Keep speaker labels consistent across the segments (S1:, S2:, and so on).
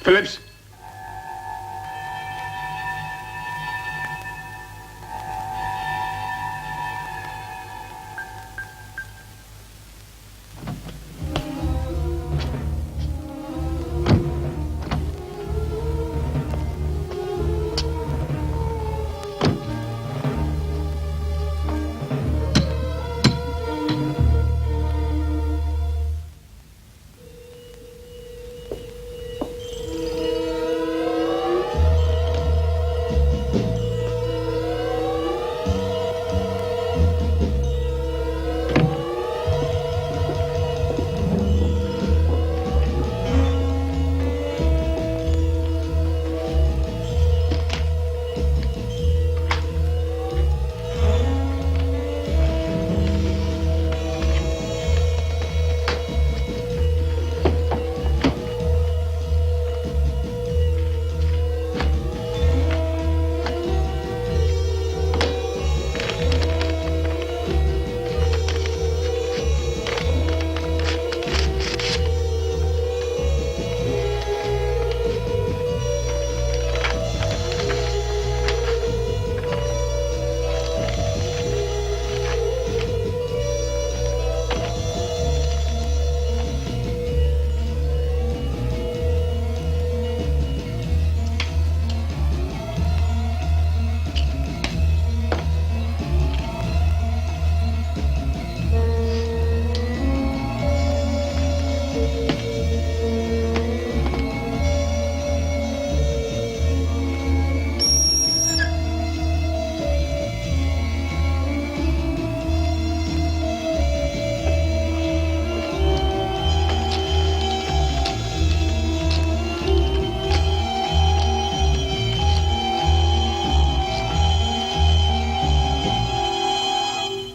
S1: Phillips?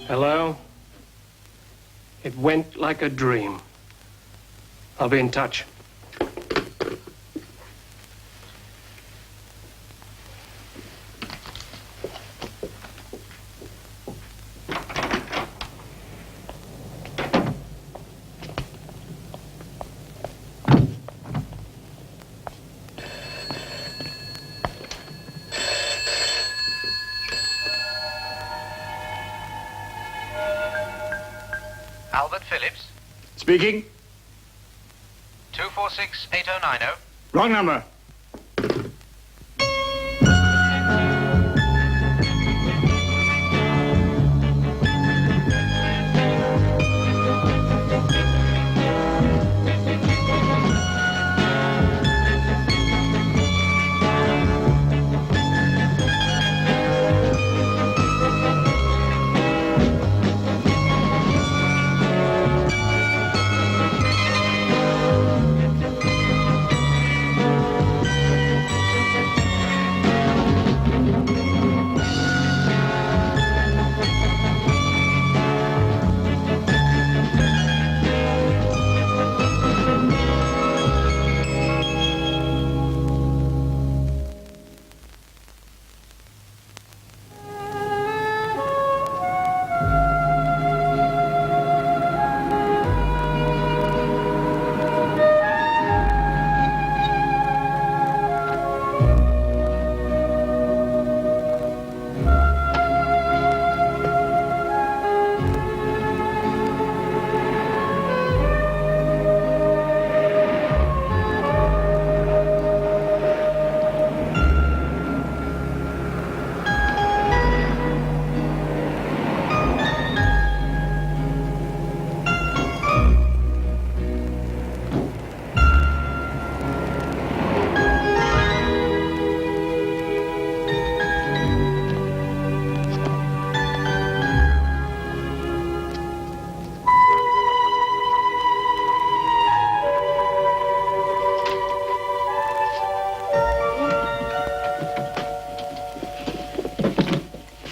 S2: Hello? It went like a dream. I'll be in touch.
S3: Albert Phillips,
S1: Speaking.
S3: 246-8090.
S1: Wrong number.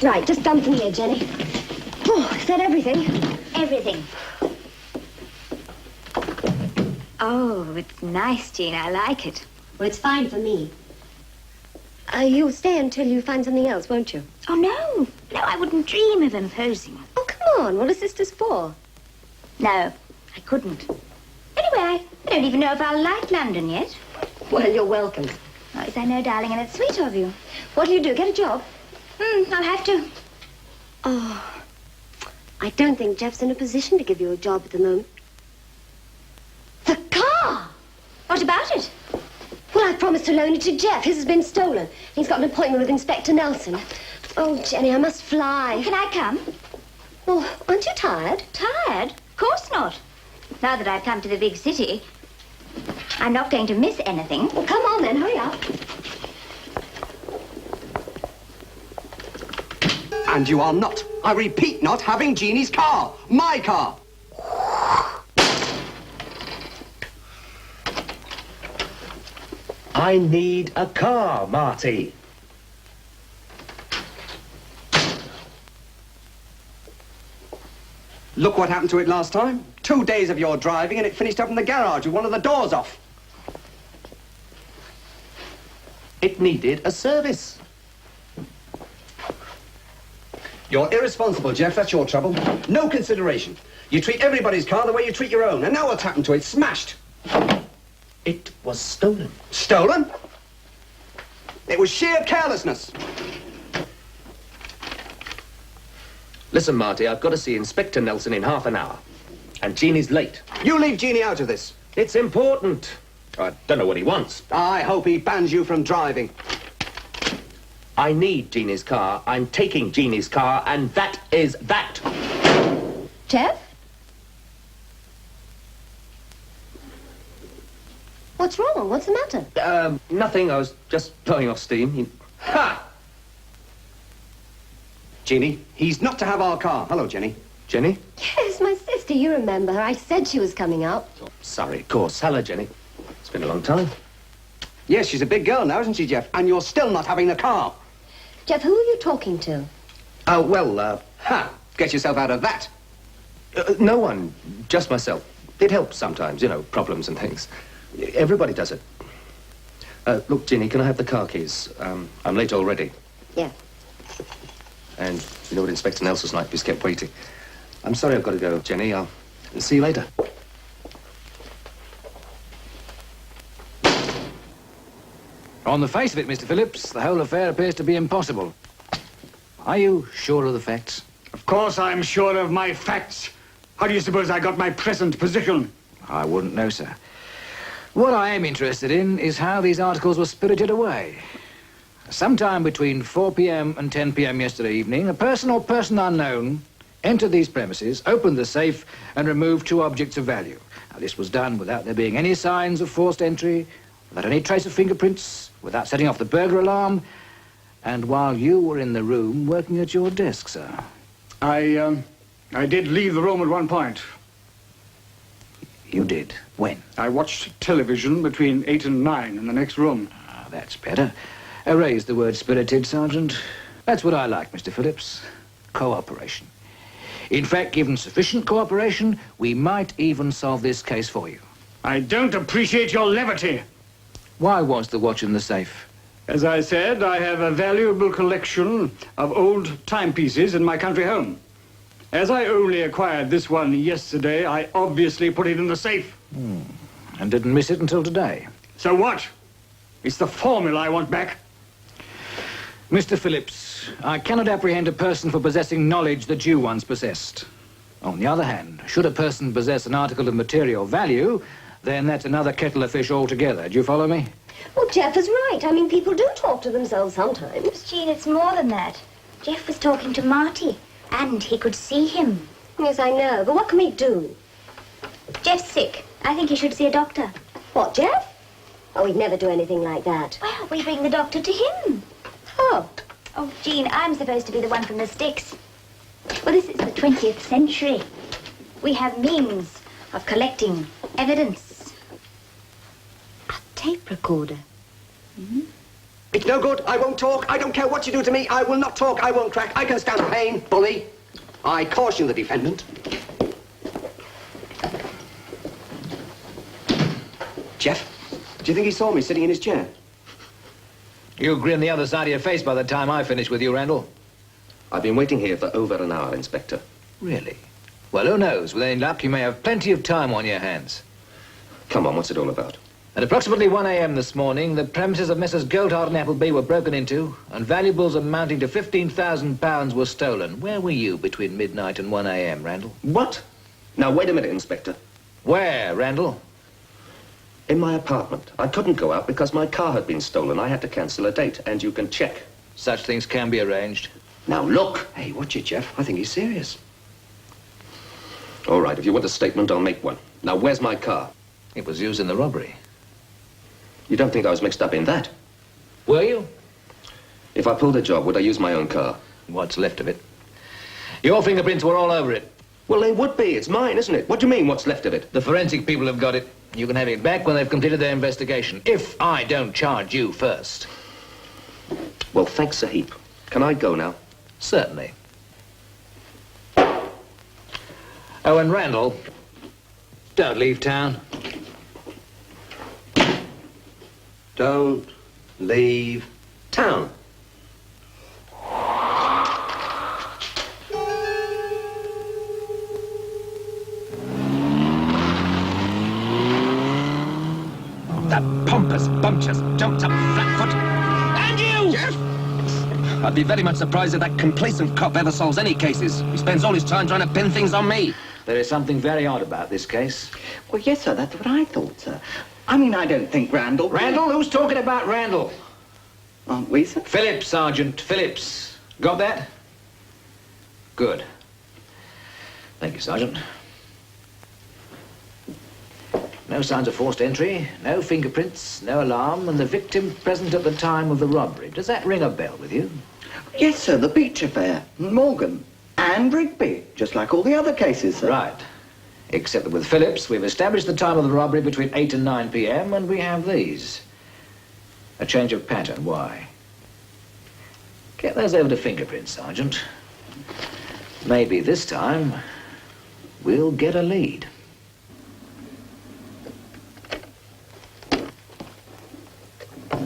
S4: Right, just done from here, Jenny. Oh, is that everything?
S5: Everything. Oh, it's nice, Jean. I like it.
S4: Well, it's fine for me. You'll stay until you find something else, won't you?
S5: Oh, no. No, I wouldn't dream of imposing.
S4: Oh, come on. What are sisters for?
S5: No, I couldn't. Anyway, I don't even know if I'll like London yet.
S4: Well, you're welcome.
S5: Oh, yes, I know, darling, and it's sweet of you.
S4: What'll you do, get a job?
S5: I'll have to.
S4: Oh, I don't think Jeff's in a position to give you a job at the moment. The car!
S5: What about it?
S4: Well, I promised to loan it to Jeff. His has been stolen. He's got an appointment with Inspector Nelson. Oh, Jenny, I must fly.
S5: Can I come?
S4: Oh, aren't you tired?
S5: Tired? Of course not. Now that I've come to the big city, I'm not going to miss anything.
S4: Well, come on then, hurry up.
S1: And you are not, I repeat, not having Jeannie's car. My car.
S6: I need a car, Marty.
S1: Look what happened to it last time. 2 days of your driving and it finished up in the garage with one of the doors off.
S6: It needed a service.
S1: You're irresponsible, Jeff. That's your trouble. No consideration. You treat everybody's car the way you treat your own. And now what's happened to it? Smashed.
S6: It was stolen.
S1: Stolen? It was sheer carelessness.
S6: Listen, Marty, I've got to see Inspector Nelson in half an hour. And Jeannie's late.
S1: You leave Jeannie out of this.
S6: It's important. I don't know what he wants.
S1: I hope he bans you from driving.
S6: I need Jeannie's car. I'm taking Jeannie's car, and that is that.
S4: Jeff? What's wrong? What's the matter?
S6: Nothing. I was just blowing off steam.
S1: Ha! Jeannie, he's not to have our car. Hello, Jenny.
S6: Jenny?
S4: Yes, my sister. You remember her. I said she was coming up.
S6: Oh, sorry, of course. Hello, Jenny. It's been a long time.
S1: Yes, she's a big girl now, isn't she, Jeff? And you're still not having the car.
S4: Jeff, who are you talking to?
S6: Oh, well,
S1: Ha! Get yourself out of that.
S6: no one. Just myself. It helps sometimes, you know, problems and things. Everybody does it. Look, Ginny, can I have the car keys? I'm late already.
S4: Yeah.
S6: And you know what Inspector Nelson's like, he's kept waiting. I'm sorry I've got to go, Jenny. I'll see you later.
S7: On the face of it, Mr. Phillips, the whole affair appears to be impossible. Are you sure of the facts?
S8: Of course I'm sure of my facts. How do you suppose I got my present position?
S7: I wouldn't know, sir. What I am interested in is how these articles were spirited away. Sometime between 4 p.m. and 10 p.m. yesterday evening, a person or person unknown entered these premises, opened the safe, and removed 2 objects of value. Now, this was done without there being any signs of forced entry, without any trace of fingerprints, without setting off the burglar alarm, and while you were in the room working at your desk, sir.
S8: I did leave the room at one point.
S7: You did? When?
S8: I watched television between 8 and 9 in the next room.
S7: Ah, that's better. Erase the word spirited, Sergeant. That's what I like, Mr. Phillips. Cooperation. In fact, given sufficient cooperation, we might even solve this case for you.
S8: I don't appreciate your levity.
S7: Why was the watch in the safe?
S8: As I said, I have a valuable collection of old timepieces in my country home. As I only acquired this one yesterday, I obviously put it in the safe.
S7: And didn't miss it until today.
S8: So what? It's the formula I want back.
S7: Mr. Phillips, I cannot apprehend a person for possessing knowledge that you once possessed. On the other hand, should a person possess an article of material value, then that's another kettle of fish altogether. Do you follow me?
S4: Well, Jeff is right. I mean, people do talk to themselves sometimes.
S5: Jean, it's more than that. Jeff was talking to Marty, and he could see him.
S4: Yes, I know. But what can we do?
S5: Jeff's sick. I think he should see a doctor.
S4: What, Jeff? Oh, we'd never do anything like that.
S5: Well, we bring the doctor to him.
S4: Oh.
S5: Oh, Jean, I'm supposed to be the one from the sticks. Well, this is the 20th century. We have means of collecting evidence.
S4: A tape recorder.
S1: It's no good. I won't talk. I don't care what you do to me. I will not talk. I won't crack. I can stand pain, bully. I caution the defendant. Jeff, do you think he saw me sitting in his chair?
S7: You'll grin the other side of your face by the time I finish with you, Randall.
S6: I've been waiting here for over an hour, Inspector.
S7: Really? Well, who knows? With any luck, you may have plenty of time on your hands.
S6: Come on, what's it all about?
S7: At approximately 1 a.m. this morning, the premises of Messrs. Goldhart and Appleby were broken into, and valuables amounting to £15,000 were stolen. Where were you between midnight and 1 a.m., Randall?
S6: What? Now, wait a minute, Inspector.
S7: Where, Randall?
S6: In my apartment. I couldn't go out because my car had been stolen. I had to cancel a date, and you can check.
S7: Such things can be arranged.
S6: Now, look.
S1: Hey, watch it, Jeff. I think he's serious.
S6: All right, if you want a statement, I'll make one. Now, where's my car?
S7: It was used in the robbery.
S6: You don't think I was mixed up in that?
S7: Were you?
S6: If I pulled a job, would I use my own car?
S7: What's left of it. Your fingerprints were all over it.
S6: Well, they would be. It's mine, isn't it? What do you mean, what's left of it?
S7: The forensic people have got it. You can have it back when they've completed their investigation, if I don't charge you first.
S6: Well, thanks a heap. Can I go now?
S7: Certainly. Oh, and Randall, don't leave town.
S1: Don't leave town.
S6: That pompous bum just jumped up flat-foot. And you! Jeff! I'd be very much surprised if that complacent cop ever solves any cases. He spends all his time trying to pin things on me.
S7: There is something very odd about this case.
S9: Well, yes, sir, that's what I thought, sir. I mean, I don't think Randall...
S7: Randall? Who's talking about Randall?
S9: Aren't we, sir?
S7: Phillips, Sergeant, Phillips. Got that? Good. Thank you, Sergeant. No signs of forced entry, no fingerprints, no alarm, and the victim present at the time of the robbery. Does that ring a bell with you?
S9: Yes, sir, the beach affair, Morgan, and Rigby, just like all the other cases, sir.
S7: Right. Except that with Phillips, we've established the time of the robbery between 8 and 9 p.m., and we have these. A change of pattern. Why? Get those over to fingerprints, Sergeant. Maybe this time, we'll get a lead.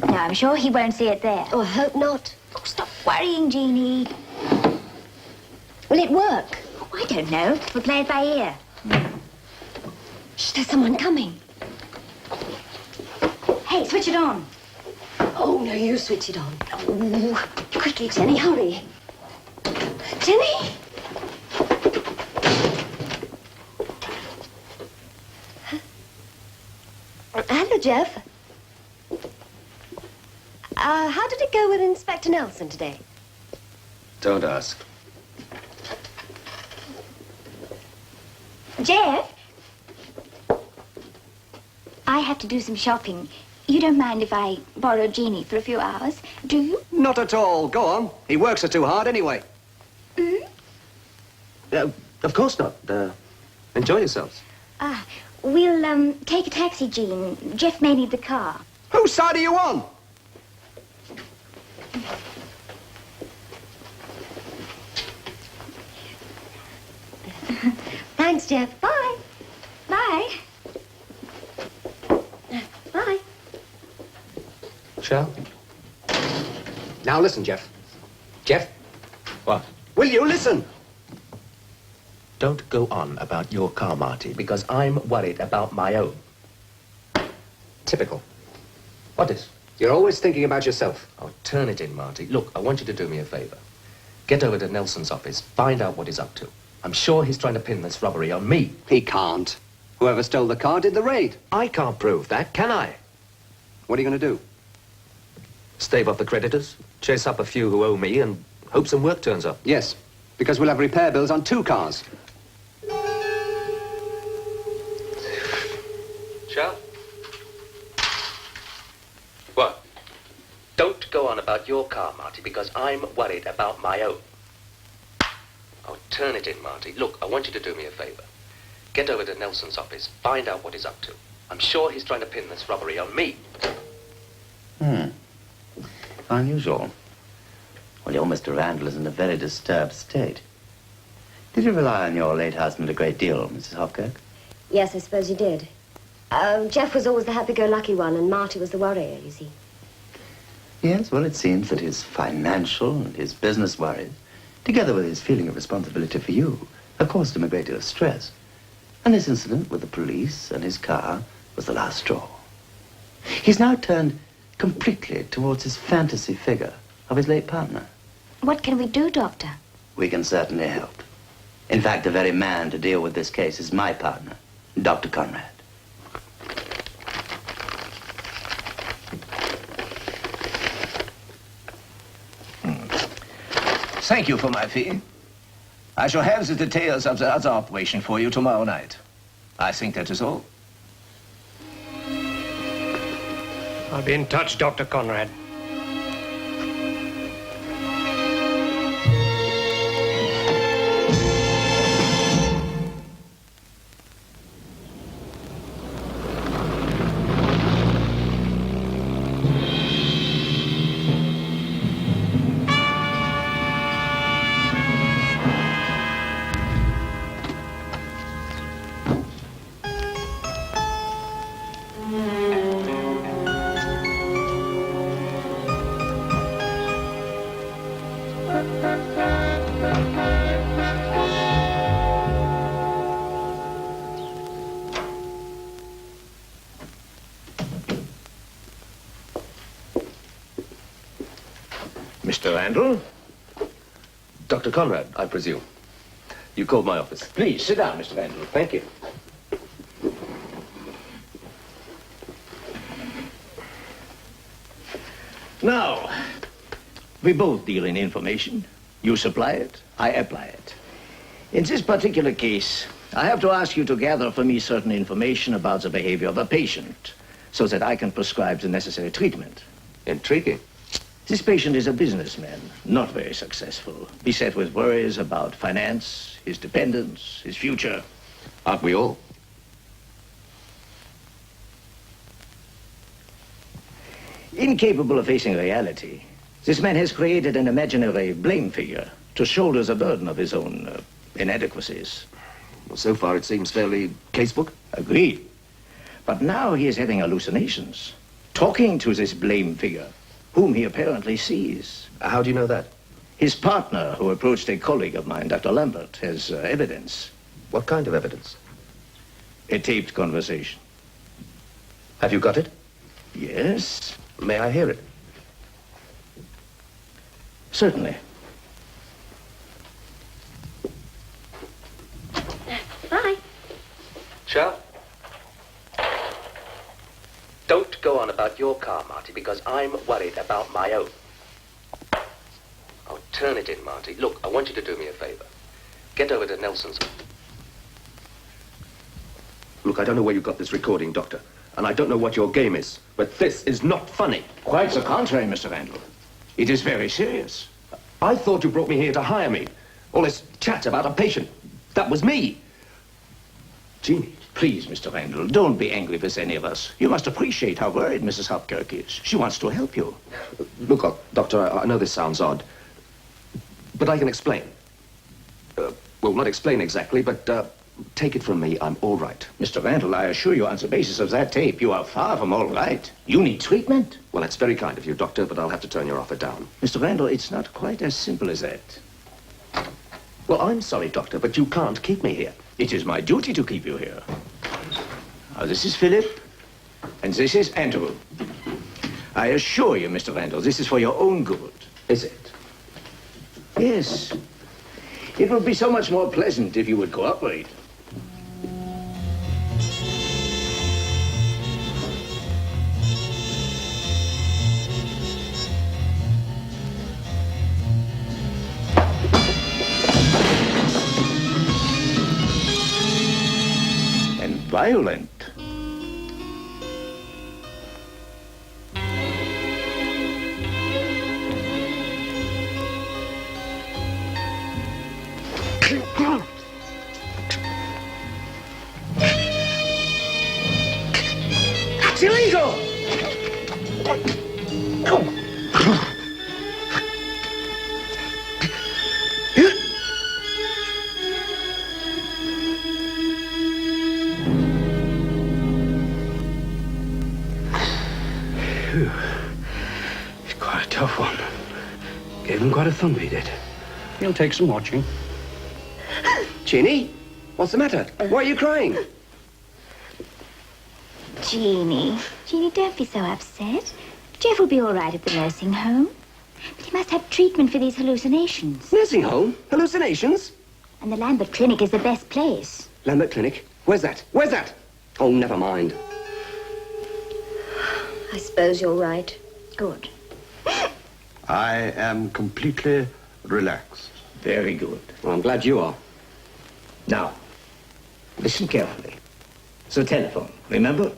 S5: No, I'm sure he won't see it there.
S4: Oh, I hope not.
S5: Oh, stop worrying, Jeannie.
S4: Will it work?
S5: Oh, I don't know. We'll play it by ear.
S4: Shh, there's someone coming.
S5: Hey, switch it on.
S4: Oh, no, you switch it on. Oh, quickly, Jenny, hurry. Jenny? Hello, Jeff. How did it go with Inspector Nelson today?
S6: Don't ask.
S5: Jeff? I have to do some shopping. You don't mind if I borrow Jeannie for a few hours, do you?
S1: Not at all. Go on. He works her too hard anyway.
S6: Of course not. Enjoy yourselves.
S5: We'll, take a taxi, Jean. Jeff may need the car.
S1: Whose side are you on?
S4: Thanks, Jeff. Bye.
S5: Bye.
S4: Bye.
S1: Shall? Now listen, Jeff. Jeff,
S6: What?
S1: will you listen?
S6: Don't go on about your car, Marty, because I'm worried about my own.
S1: Typical.
S6: What is?
S1: You're always thinking about yourself.
S6: Oh, turn it in, Marty. Look, I want you to do me a favor. Get over to Nelson's office. Find out what he's up to. I'm sure he's trying to pin this robbery on me.
S1: He can't. Whoever stole the car did the raid.
S6: I can't prove that, can I?
S1: What are you going to do?
S6: Stave off the creditors, chase up a few who owe me, and hope some work turns up.
S1: Yes, because we'll have repair bills on 2 cars.
S6: Shall? What? Don't go on about your car, Marty, because I'm worried about my own. Oh, turn it in, Marty. Look, I want you to do me a favor. Get over to Nelson's office. Find out what he's up to. I'm sure he's trying to pin this robbery on me.
S10: Unusual. Well, your Mr. Randall is in a very disturbed state. Did you rely on your late husband a great deal, Mrs. Hopkirk?
S4: Yes, I suppose you did. Jeff was always the happy-go-lucky one, and Marty was the worrier, you see.
S10: Yes, well, it seems that his financial and his business worries, together with his feeling of responsibility for you, have caused him a great deal of stress. And this incident with the police and his car was the last straw. He's now turned completely towards his fantasy figure of his late partner.
S5: What can we do, Doctor?
S10: We can certainly help. In fact, the very man to deal with this case is my partner, Dr. Conrad.
S11: Thank you for my fee. I shall have the details of the other operation for you tomorrow night. I think that is all.
S2: I'll be in touch, Dr. Conrad.
S11: Mr. Randall?
S6: Dr. Conrad, I presume. You called my office.
S11: Please, sit down, Mr. Randall.
S6: Thank you.
S11: Now, we both deal in information. You supply it, I apply it. In this particular case, I have to ask you to gather for me certain information about the behavior of a patient so that I can prescribe the necessary treatment.
S6: Intriguing.
S11: This patient is a businessman, not very successful, beset with worries about finance, his dependents, his future.
S6: Aren't we all?
S11: Incapable of facing reality, this man has created an imaginary blame figure to shoulder the burden of his own inadequacies.
S6: Well, so far it seems fairly casebook.
S11: Agreed. But now he is having hallucinations, talking to this blame figure, whom he apparently sees.
S6: How do you know that?
S11: His partner, who approached a colleague of mine, Dr. Lambert, has evidence.
S6: What kind of evidence?
S11: A taped conversation.
S6: Have you got it?
S11: Yes.
S6: May I hear it?
S11: Certainly.
S4: Bye.
S6: Ciao. Don't go on about your car, Marty, because I'm worried about my own. Oh, turn it in, Marty. Look, I want you to do me a favor. Get over to Nelson's. Look, I don't know where you got this recording, Doctor, and I don't know what your game is, but this is not funny.
S11: Quite the contrary, Mr. Randall. It is very serious.
S6: I thought you brought me here to hire me. All this chat about a patient. That was me. Jeannie.
S11: Please, Mr. Randall, don't be angry with any of us. You must appreciate how worried Mrs. Hopkirk is. She wants to help you.
S6: Look, Doctor, I know this sounds odd, but I can explain. Well, not explain exactly, but take it from me, I'm all right.
S11: Mr. Randall, I assure you on the basis of that tape, you are far from all right. You need treatment.
S6: Well, that's very kind of you, Doctor, but I'll have to turn your offer down.
S11: Mr. Randall, it's not quite as simple as that.
S6: Well, I'm sorry, Doctor, but you can't keep me here.
S11: It is my duty to keep you here. Now, this is Philip, and this is Andrew. I assure you, Mr. Randall, this is for your own good.
S6: Is it?
S11: Yes. It would be so much more pleasant if you would cooperate. And violent.
S1: It's illegal!
S8: It's quite a tough one. Gave him quite a thump, he did. He'll take some watching.
S1: Jeannie, what's the matter? Why are you crying?
S5: Jeannie, don't be so upset. Jeff will be all right at the nursing home. But he must have treatment for these hallucinations.
S1: Nursing home? Hallucinations?
S5: And the Lambert Clinic is the best place.
S1: Lambert Clinic? Where's that? Where's that? Oh, never mind.
S4: I suppose you're right.
S5: Good.
S12: I am completely relaxed.
S11: Very good.
S1: Well, I'm glad you are.
S11: Now, listen carefully. It's a telephone, remember?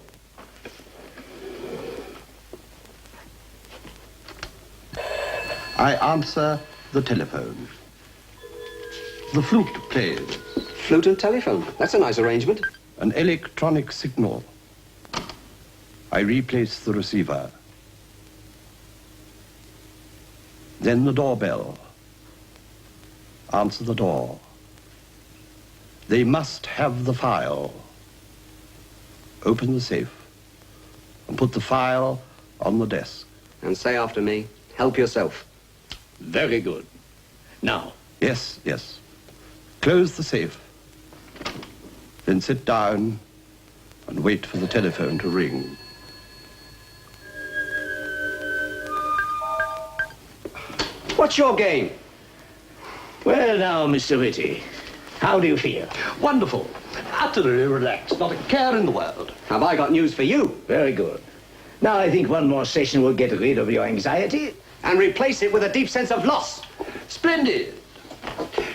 S12: I answer the telephone. The flute plays.
S1: Flute and telephone. That's a nice arrangement.
S12: An electronic signal. I replace the receiver. Then the doorbell. Answer the door. They must have the file. Open the safe and put the file on the desk.
S1: And say after me, help yourself.
S11: Very good. Now,
S12: Yes, yes. Close the safe. Then sit down and wait for the telephone to ring.
S1: What's your game?
S11: well now, Mr. Whitty, how do you feel?
S12: Wonderful. Utterly relaxed. Not a care in the world.
S1: Have I got news for you?
S11: Very good. Now I think one more session will get rid of your anxiety.
S1: And replace it with a deep sense of loss.
S12: Splendid.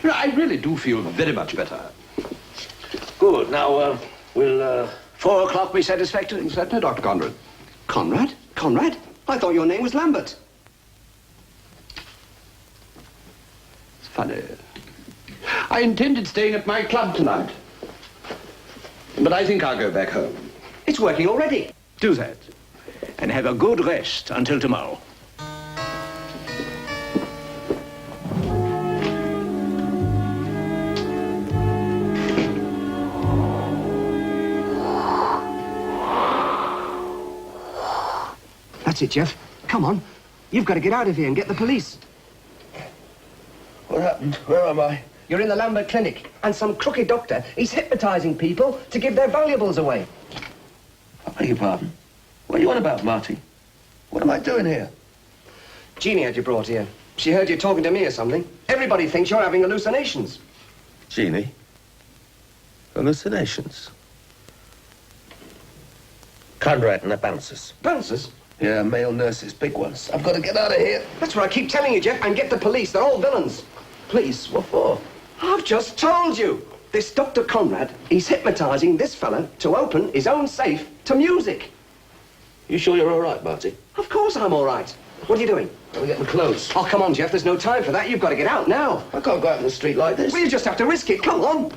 S12: I really do feel very much better.
S11: Good. Now, will 4 o'clock be satisfactory?
S12: Certainly, Dr. Conrad.
S1: Conrad? Conrad? I thought your name was Lambert.
S12: It's funny. I intended staying at my club tonight. But I think I'll go back home.
S1: It's working already.
S11: Do that. And have a good rest until tomorrow.
S1: That's it, Jeff. Come on. You've got to get out of here and get the police.
S12: What happened? Where am I?
S1: You're in the Lambert Clinic, and some crooked doctor, he's hypnotizing people to give their valuables away.
S12: I beg your pardon. What are you on about, Marty? What am I doing here?
S1: Jeannie had you brought here. She heard you talking to me or something. Everybody thinks you're having hallucinations.
S12: Jeannie? Hallucinations?
S6: Conrad and the bouncers.
S1: Bouncers?
S12: Yeah, male nurses, big ones. I've got to get out of here.
S1: That's what I keep telling you, Jeff, and get the police. They're all villains.
S12: Police? What for?
S1: I've just told you. This Dr. Conrad, he's hypnotizing this fella to open his own safe to music.
S12: You sure you're all right, Marty?
S1: Of course I'm all right. What are you doing?
S12: I'm getting close.
S1: Oh, come on, Jeff. There's no time for that. You've got to get out now.
S12: I can't go out in the street like this.
S1: We'll just have to risk it. Come on.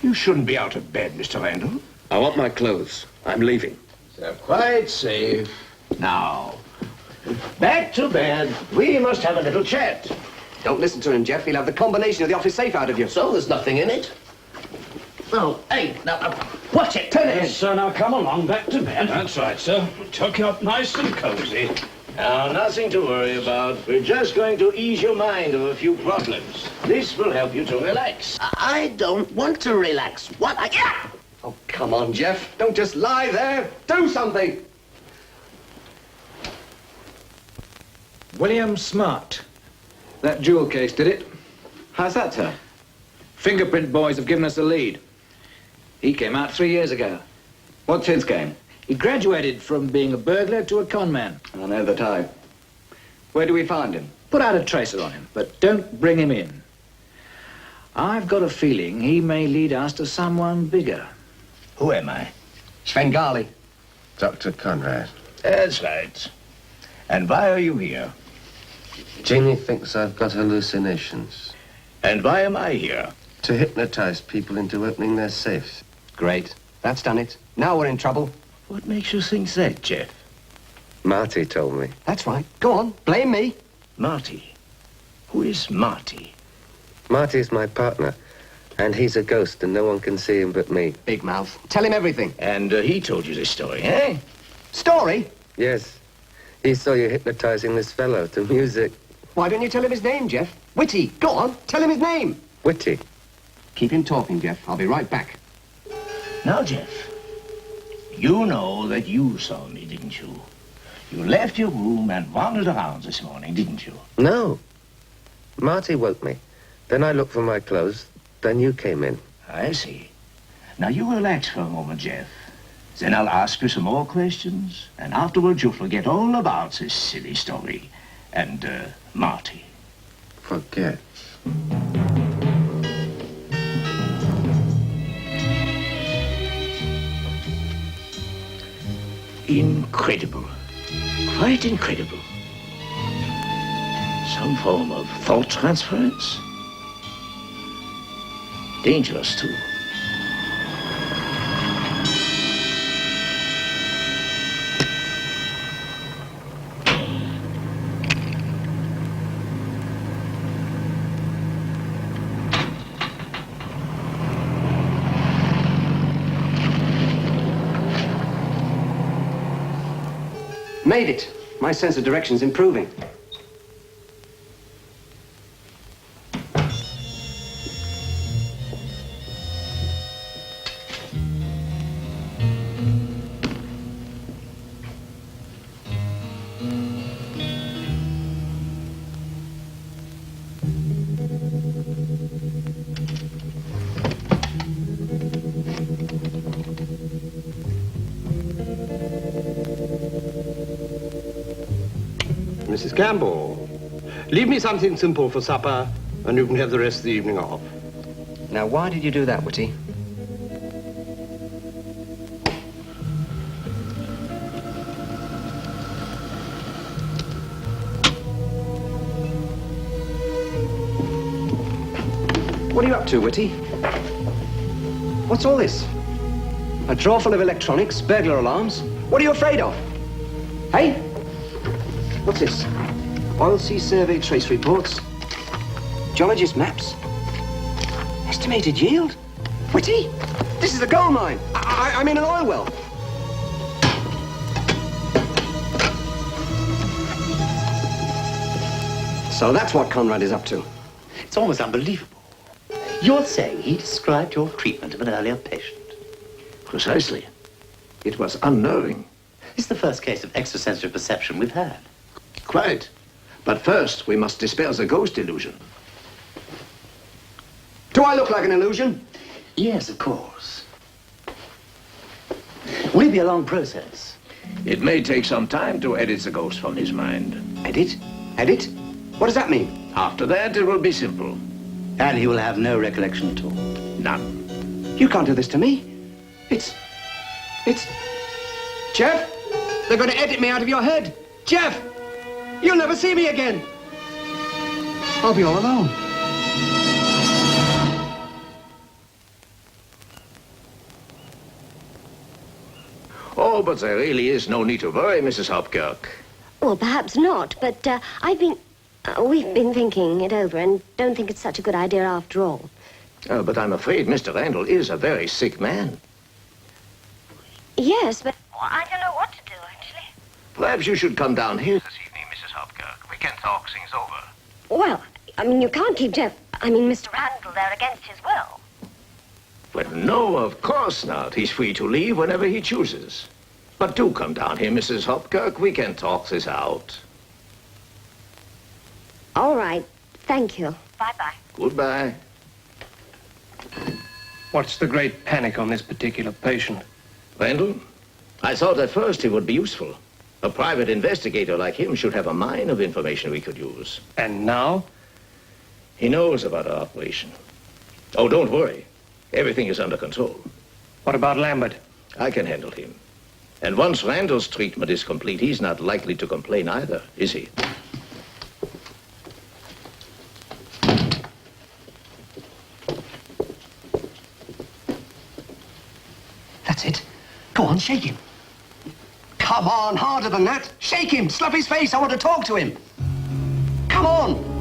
S11: You shouldn't be out of bed, Mr. Randall.
S6: I want my clothes. I'm leaving.
S11: They're quite safe. Now, back to bed. We must have a little chat.
S1: Don't listen to him, Jeff. He'll have the combination of the office safe out of you.
S12: So there's nothing in it?
S11: Oh, hey, now, watch it. Turn it in.
S8: Yes, sir, now come along, back to bed.
S11: That's right, sir.
S8: Tuck you up nice and cozy.
S11: Now, nothing to worry about. We're just going to ease your mind of a few problems. This will help you to relax.
S10: I don't want to relax. What?
S1: Oh, come on, Jeff. Don't just lie there. Do something.
S7: William Smart. That jewel case did it.
S9: How's that, sir?
S7: Fingerprint boys have given us a lead. He came out 3 years ago.
S9: What's his game?
S7: He graduated from being a burglar to a con man.
S9: I know the type. Where do we find him?
S7: Put out a tracer on him, but don't bring him in. I've got a feeling he may lead us to someone bigger.
S11: Who am I?
S1: Svengali.
S12: Dr. Conrad.
S11: That's right. And why are you here?
S12: Jeannie thinks I've got hallucinations.
S11: And why am I here?
S12: To hypnotize people into opening their safes.
S1: Great. That's done it. Now we're in trouble.
S11: What makes you think that, Jeff?
S12: Marty told me.
S1: That's right. Go on. Blame me.
S11: Marty. Who is Marty?
S12: Marty's my partner, and he's a ghost, and no one can see him but me.
S1: Big mouth. Tell him everything.
S11: And he told you this story, eh?
S1: Story?
S12: Yes. He saw you hypnotizing this fellow to music.
S1: Why don't you tell him his name, Jeff? Whitty. Go on. Tell him his name.
S12: Whitty.
S1: Keep him talking, Jeff. I'll be right back.
S11: Now, Jeff, You know that you saw me, didn't you? You left your room and wandered around this morning, didn't you?
S6: No. Marty woke me. Then I looked for my clothes. Then you came in.
S11: I see. Now you relax for a moment, Jeff. Then I'll ask you some more questions, and afterwards you'll forget all about this silly story. And, Marty.
S6: Forget.
S11: Incredible. Quite incredible. Some form of thought transference. Dangerous, too.
S1: Made it. My sense of direction's improving.
S12: Mrs. Campbell, leave me something simple for supper, and you can have the rest of the evening off.
S1: Now, why did you do that, Whitty? What are you up to, Whitty? What's all this? A drawer full of electronics, burglar alarms? What are you afraid of? Hey? What's this? Oil sea survey trace reports. Geologist maps. Estimated yield. Whitty, this is a gold mine. I'm in an oil well. So that's what Conrad is up to.
S10: It's almost unbelievable. You're saying he described your treatment of an earlier patient?
S11: Precisely. It was unnerving.
S10: It's the first case of extrasensory perception we've had.
S11: Quite. But first, we must dispel the ghost illusion.
S1: Do I look like an illusion?
S10: Yes, of course. Will it be a long process?
S11: It may take some time to edit the ghost from his mind.
S1: Edit? Edit? What does that mean?
S11: After that, it will be simple.
S10: And he will have no recollection at all?
S11: None.
S1: You can't do this to me. It's... Jeff? They're going to edit me out of your head. Jeff! You'll never see me again. I'll be all alone.
S11: Oh, but there really is no need to worry, Mrs. Hopkirk.
S4: Well, perhaps not, but we've been thinking it over and don't think it's such a good idea after all.
S11: But I'm afraid Mr. Randall is a very sick man.
S4: Yes, but I don't know what to do, actually.
S11: Perhaps you should come down here this evening, Mrs. Hopkirk. We can talk things over.
S4: Well, I mean, you can't keep Mr. Randall there against his will.
S11: Well, no, of course not. He's free to leave whenever he chooses. But do come down here, Mrs. Hopkirk. We can talk this out.
S4: All right. Thank you. Bye-bye.
S11: Goodbye.
S2: What's the great panic on this particular patient?
S11: Randall, I thought at first he would be useful. A private investigator like him should have a mine of information we could use.
S2: And now?
S11: He knows about our operation. Oh, don't worry. Everything is under control.
S2: What about Lambert?
S11: I can handle him. And once Randall's treatment is complete, he's not likely to complain either, is he?
S1: That's it. Go on, shake him. Come on, harder than that. Shake him, slap his face. I want to talk to him. Come on.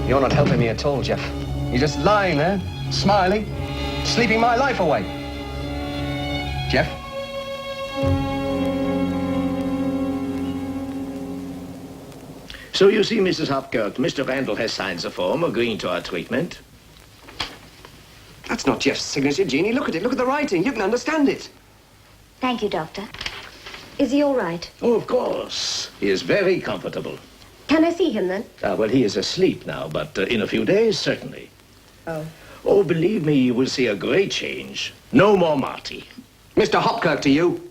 S1: You're not helping me at all, Jeff. You're just lying there, smiling, sleeping my life away. Jeff?
S11: So you see, Mrs. Hopkirk, Mr. Randall has signed the form agreeing to our treatment.
S1: That's not Jeff's signature, Jeannie. Look at it. Look at the writing. You can understand it.
S5: Thank you, Doctor.
S4: Is he all right?
S11: Oh, of course. He is very comfortable.
S4: Can I see him then?
S11: Well, he is asleep now, but in a few days, certainly.
S4: Oh.
S11: Oh, believe me, you will see a great change. No more Marty.
S1: Mr. Hopkirk to you.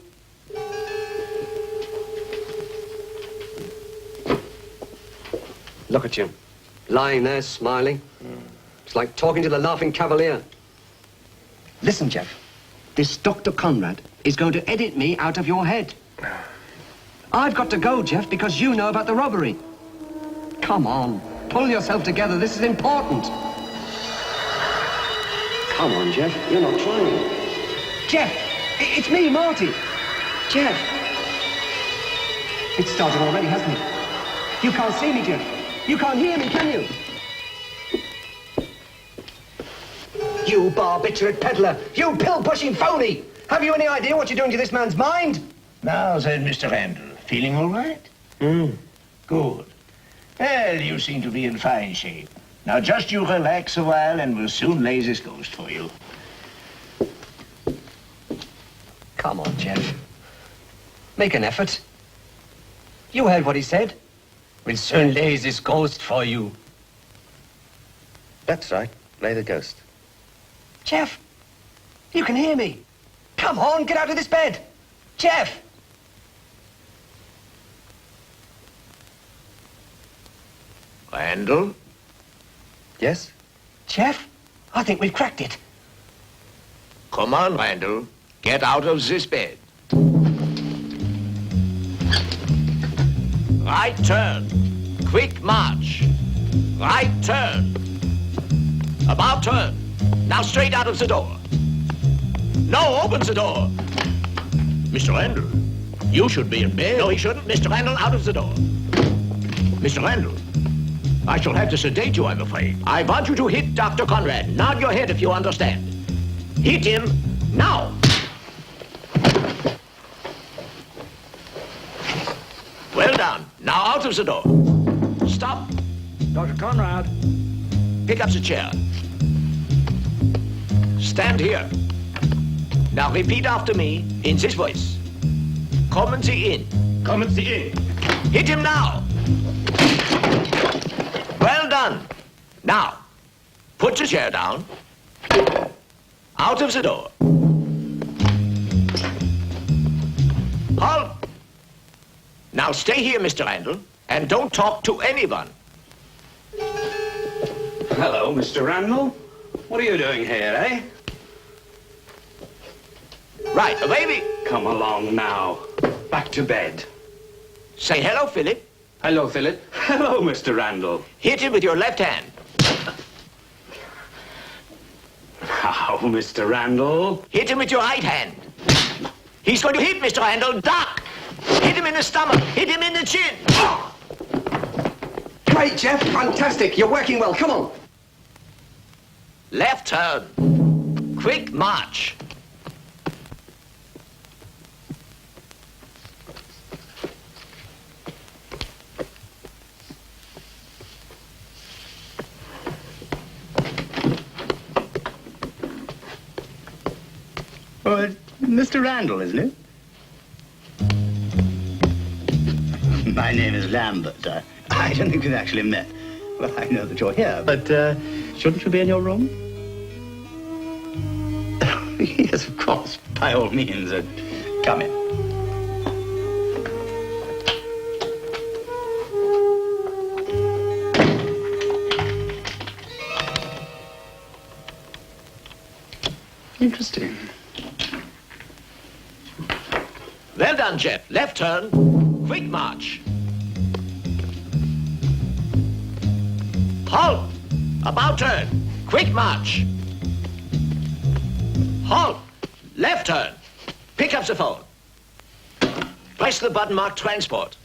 S1: Look at you. Lying there, smiling. It's like talking to the Laughing Cavalier. Listen, Jeff. This Dr. Conrad is going to edit me out of your head. I've got to go, Jeff, because you know about the robbery. Come on. Pull yourself together. This is important. Come on, Jeff. You're not trying. Jeff! It's me, Marty. Jeff. It's started already, hasn't it? You can't see me, Jeff. You can't hear me, can you? You barbiturate peddler! You pill-pushing phony! Have you any idea what you're doing to this man's mind?
S11: Now then, Mr. Randall, feeling all right? Good. Well, you seem to be in fine shape. Now just you relax a while and we'll soon lay this ghost for you.
S1: Come on, Jeff. Make an effort. You heard what he said. We'll soon lay this ghost for you.
S6: That's right. Lay the ghost.
S1: Jeff, you can hear me. Come on, get out of this bed. Jeff!
S11: Randall?
S1: Yes? Jeff, I think we've cracked it.
S11: Come on, Randall. Get out of this bed. Right turn. Quick march. Right turn. About turn. Now straight out of the door. No, open the door. Mr. Randall, you should be in bed. No, he shouldn't. Mr. Randall, out of the door. Mr. Randall, I shall have to sedate you, I'm afraid. I want you to hit Dr. Conrad. Nod your head if you understand. Hit him now. Well done. Now out of the door. Stop.
S7: Dr. Conrad.
S11: Pick up the chair. Stand here. Now repeat after me in this voice. Kommen Sie in.
S8: Kommen Sie in.
S11: Hit him now. Well done. Now, put the chair down. Out of the door. Halt. Now stay here, Mr. Randall, and don't talk to anyone.
S8: Hello, Mr. Randall. What are you doing here, eh?
S11: Right, baby.
S8: Come along now. Back to bed.
S11: Say hello, Philip.
S8: Hello, Philip. Hello, Mr. Randall.
S11: Hit him with your left hand.
S8: How, Mr. Randall?
S11: Hit him with your right hand. He's going to hit Mr. Randall. Duck. Hit him in the stomach. Hit him in the chin.
S1: Great, Jeff. Fantastic. You're working well. Come on.
S11: Left turn. Quick march.
S10: Oh, it's Mr. Randall, isn't it? My name is Lambert. I don't think we've actually met. Well, I know that you're here, but shouldn't you be in your room? Yes, of course. By all means, come in. Interesting.
S11: Well done, Jeff. Left turn. Quick march. Halt. About turn. Quick march. Halt. Left turn. Pick up the phone. Press the button marked transport.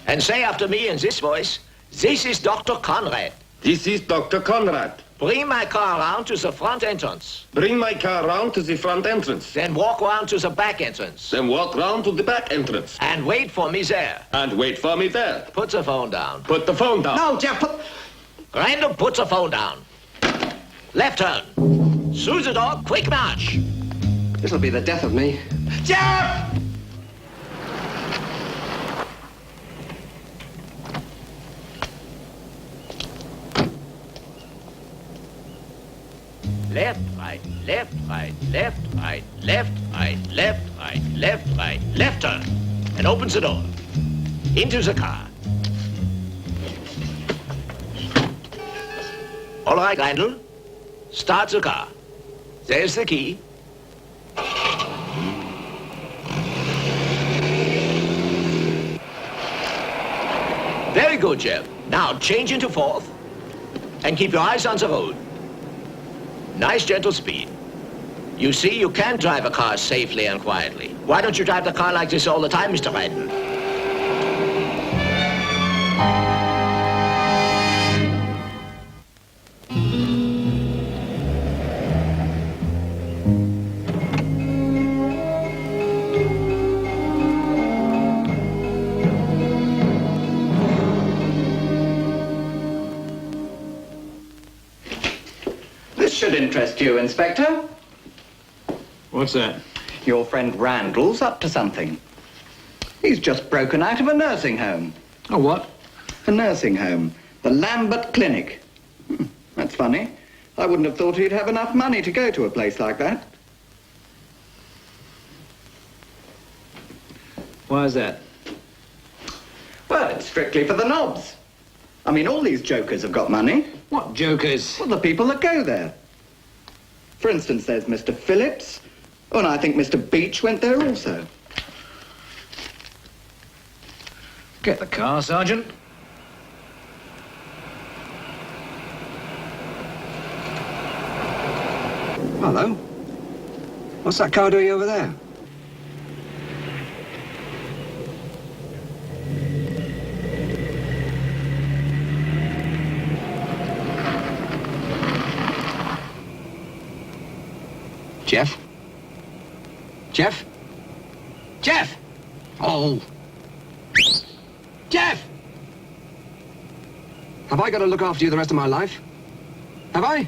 S11: And say after me in this voice, this is Dr. Conrad.
S12: This is Dr. Conrad.
S11: Bring my car around to the front entrance.
S13: Bring my car round to the front entrance.
S11: Then walk around to the back entrance.
S13: Then walk round to the back entrance.
S11: And wait for me there.
S13: And wait for me there.
S11: Put the phone down.
S13: Put the phone down.
S9: No, Jeff, put...
S11: Randall, put the phone down. Left turn. Through the door, quick march.
S1: This'll be the death of me.
S11: Jeff! Left, right, left, right, left, right, left, right, left, right, left, right, left turn. And opens the door. Into the car. All right, Randall. Start the car. There's the key. Very good, Jeff. Now change into fourth and keep your eyes on the road. Nice gentle speed. You see, you can drive a car safely and quietly. Why don't you drive the car like this all the time, Mr. Randall?
S9: This should interest you, Inspector.
S8: What's that?
S9: Your friend Randall's up to something. He's just broken out of a nursing home.
S7: Oh, what?
S9: A nursing home. The Lambert Clinic. That's funny. I wouldn't have thought he'd have enough money to go to a place like that.
S7: Why is that?
S9: Well, it's strictly for the knobs. I mean, all these jokers have got money.
S7: What jokers?
S9: Well, the people that go there. For instance, there's Mr. Phillips. Oh, and I think Mr. Beach went there also.
S7: Get the car, Sergeant.
S1: Hello. What's that car doing over there? Jeff? Jeff? Jeff! Oh. Jeff! Have I got to look after you the rest of my life? Have I?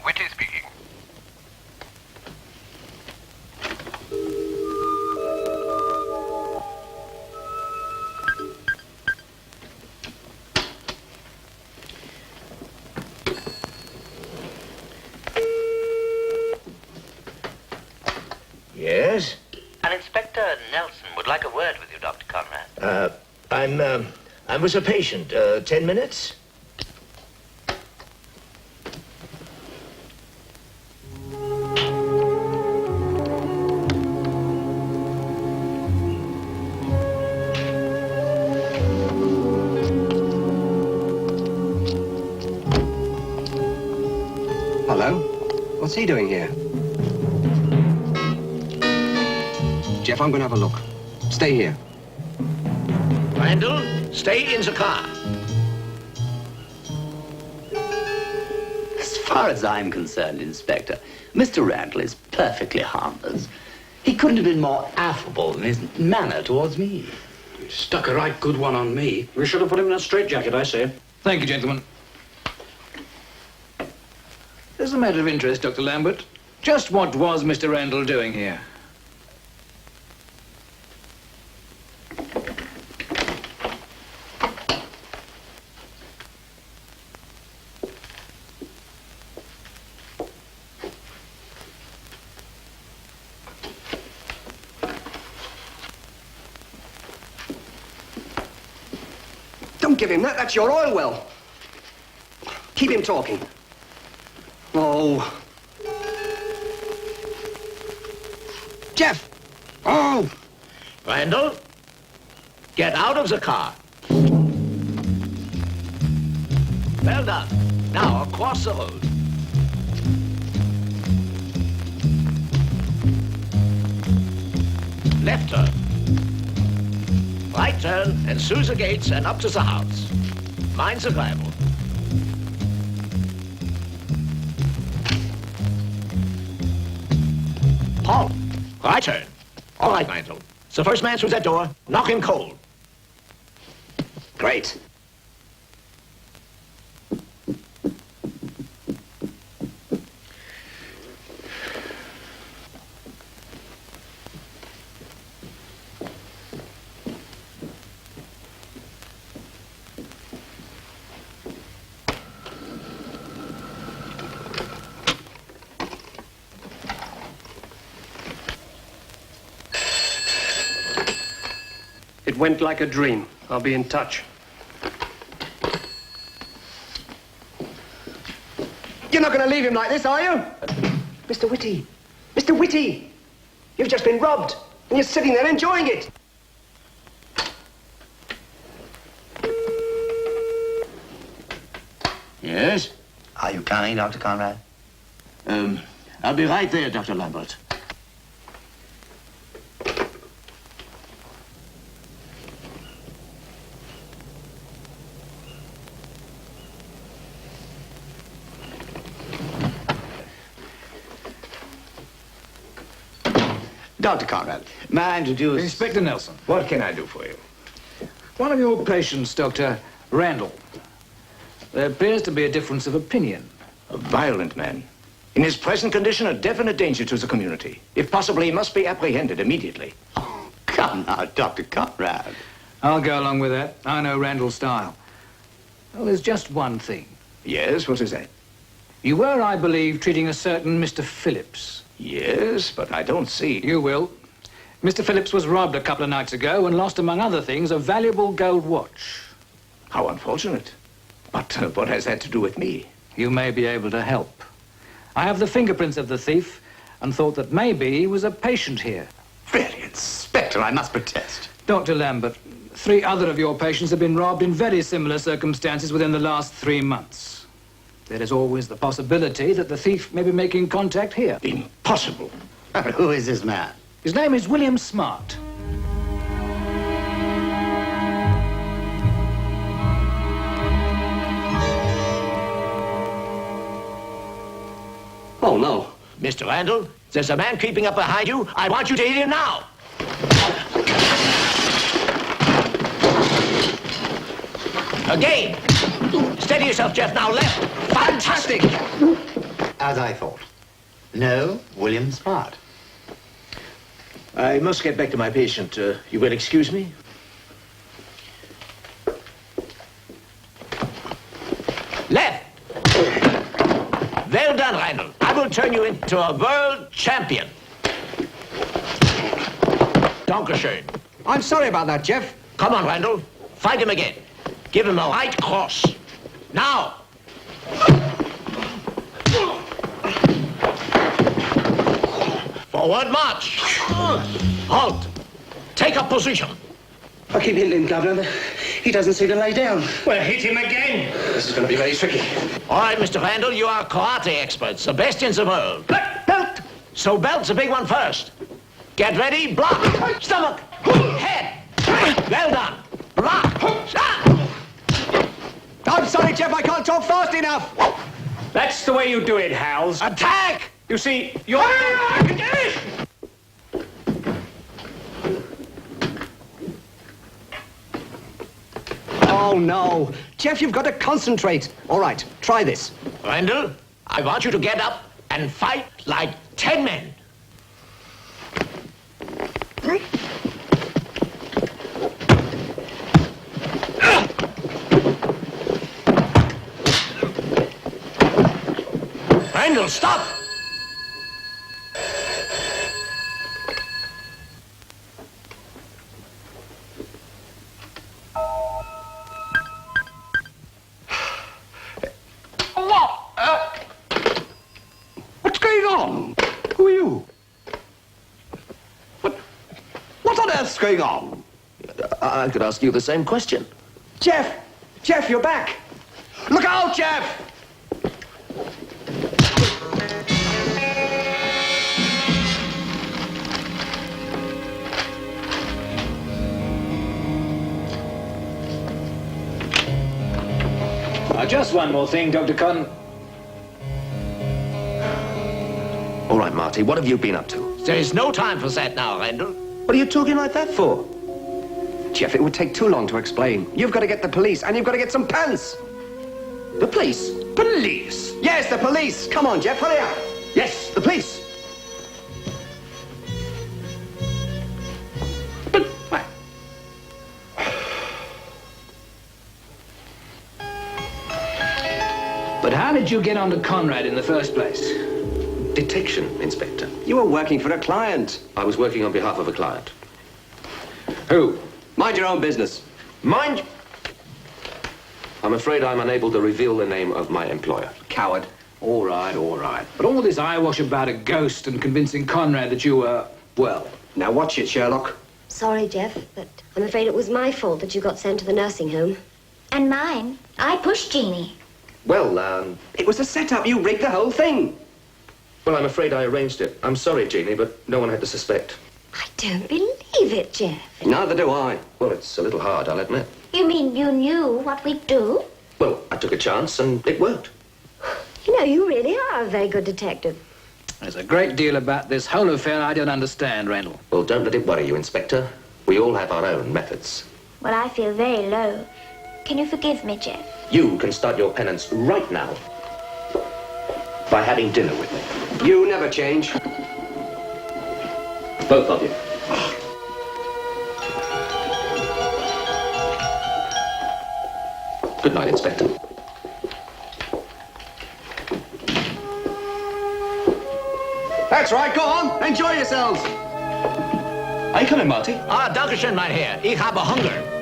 S3: Whitty speaking.
S11: Yes?
S10: An Inspector Nelson would like a word with you, Dr. Conrad.
S11: I'm with a patient. 10 minutes?
S1: Hello? What's he doing here? Jeff, I'm going to have a look. Stay here.
S11: Randall, stay in the car.
S10: As far as I'm concerned, Inspector, Mr. Randall is perfectly harmless. He couldn't have been more affable in his manner towards me.
S14: You stuck a right good one on me. We should have put him in a straitjacket, I say.
S7: Thank you, gentlemen. As a matter of interest, Dr. Lambert, just what was Mr. Randall doing here?
S1: Don't give him that. That's your oil well. Keep him talking. Oh.
S11: Randall, get out of the car. Well done. Now, across the road. Left turn. Right turn, and through the gates and up to the house. Mind the gravel. Halt. Right turn. All right, Randall. The first man through that door, knock him cold.
S1: Great.
S2: It went like a dream. I'll be in touch.
S1: You're not going to leave him like this, are you? Mr. Whitty! Mr. Whitty! You've just been robbed, and you're sitting there enjoying it.
S11: Yes?
S10: Are you coming, Dr. Conrad?
S11: I'll be right there, Dr. Lambert.
S7: Dr. Conrad, may I introduce... Inspector Nelson.
S11: What can I do for you?
S7: One of your patients, Dr. Randall. There appears to be a difference of opinion.
S11: A violent man. In his present condition, a definite danger to the community. If possible, he must be apprehended immediately.
S10: Oh, come now, Dr. Conrad.
S7: I'll go along with that. I know Randall's style. Well, there's just one thing.
S11: Yes, what is that?
S7: You were, I believe, treating a certain Mr. Phillips.
S11: Yes, but I don't see...
S7: You will. Mr. Phillips was robbed a couple of nights ago and lost, among other things, a valuable gold watch.
S11: How unfortunate. But what has that to do with me?
S7: You may be able to help. I have the fingerprints of the thief and thought that maybe he was a patient here.
S10: Really, Inspector, I must protest.
S7: Dr. Lambert, 3 other of your patients have been robbed in very similar circumstances within the last 3 months. There is always the possibility that the thief may be making contact here.
S11: Impossible.
S10: Who is this man?
S7: His name is William Smart.
S1: Oh, no.
S11: Mr. Randall, there's a man creeping up behind you. I want you to hit him now. Again. Steady yourself, Jeff. Now left. Fantastic.
S10: As I thought. No, William Smart.
S11: I must get back to my patient. You will excuse me? Left. Well done, Randall. I will turn you into a world champion. Dankeschön.
S1: I'm sorry about that, Jeff.
S11: Come on, Randall. Fight him again. Give him a right cross. Now. Forward march. Halt. Take up position.
S14: I keep hitting him, Governor. He doesn't seem to lay down.
S2: Well, hit him again.
S1: This is going to be very tricky.
S11: All right, Mr. Randall, you are karate experts, the best in the world. Belt! So belt's the big one first. Get ready, block. Stomach. Head. Well done. Block.
S1: I'm sorry, Jeff, I can't talk fast enough.
S2: That's the way you do it, Hals.
S11: Attack!
S2: You see, you're...
S1: Oh, no. Jeff, you've got to concentrate. All right, try this.
S11: Randall, I want you to get up and fight like 10 men. Randall, stop!
S1: What's going on? Who are you? What on
S12: on earth's going on?
S6: I could ask you the same question.
S1: Jeff! Jeff, you're back!
S12: Look out, Jeff!
S7: Just one more thing, Dr. Cotton.
S6: All right, Marty, what have you been up to?
S11: There is no time for that now, Randall.
S6: What are you talking like that for?
S1: Jeff, it would take too long to explain. You've got to get the police, and you've got to get some pants.
S6: The police?
S1: Police? Yes, the police. Come on, Jeff, hurry up.
S6: Yes, the police. But why?
S7: But how did you get onto Conrad in the first place?
S6: Detection, Inspector.
S1: You were working for a client.
S6: I was working on behalf of a client.
S1: Who? Mind your own business.
S6: Mind? I'm afraid I'm unable to reveal the name of my employer.
S1: Coward.
S7: All right, all right. But all this eyewash about a ghost and convincing Conrad that you were, well...
S1: Now watch it, Sherlock.
S4: Sorry, Jeff, but I'm afraid it was my fault that you got sent to the nursing home.
S5: And mine. I pushed Jeannie.
S6: Well,
S1: It was a setup. You rigged the whole thing.
S6: well, I'm afraid I arranged it. I'm sorry, Jeannie, but no one had to suspect.
S4: I don't believe it, Jeff.
S1: Neither do I.
S6: Well, it's a little hard, I'll admit.
S5: You mean you knew what we'd do?
S6: Well, I took a chance and it worked.
S4: You know, you really are a very good detective.
S7: There's a great deal about this whole affair I don't understand, Randall.
S6: Well, don't let it worry you, Inspector. We all have our own methods.
S5: Well, I feel very low. Can you forgive me, Jeff?
S6: You can start your penance right now by having dinner with me.
S1: You never change.
S6: Both of you. Good night, Inspector.
S1: That's right. Go on. Enjoy yourselves.
S6: Are you coming, Marty?
S11: Dankeschön, mein Herr. Ich habe Hunger.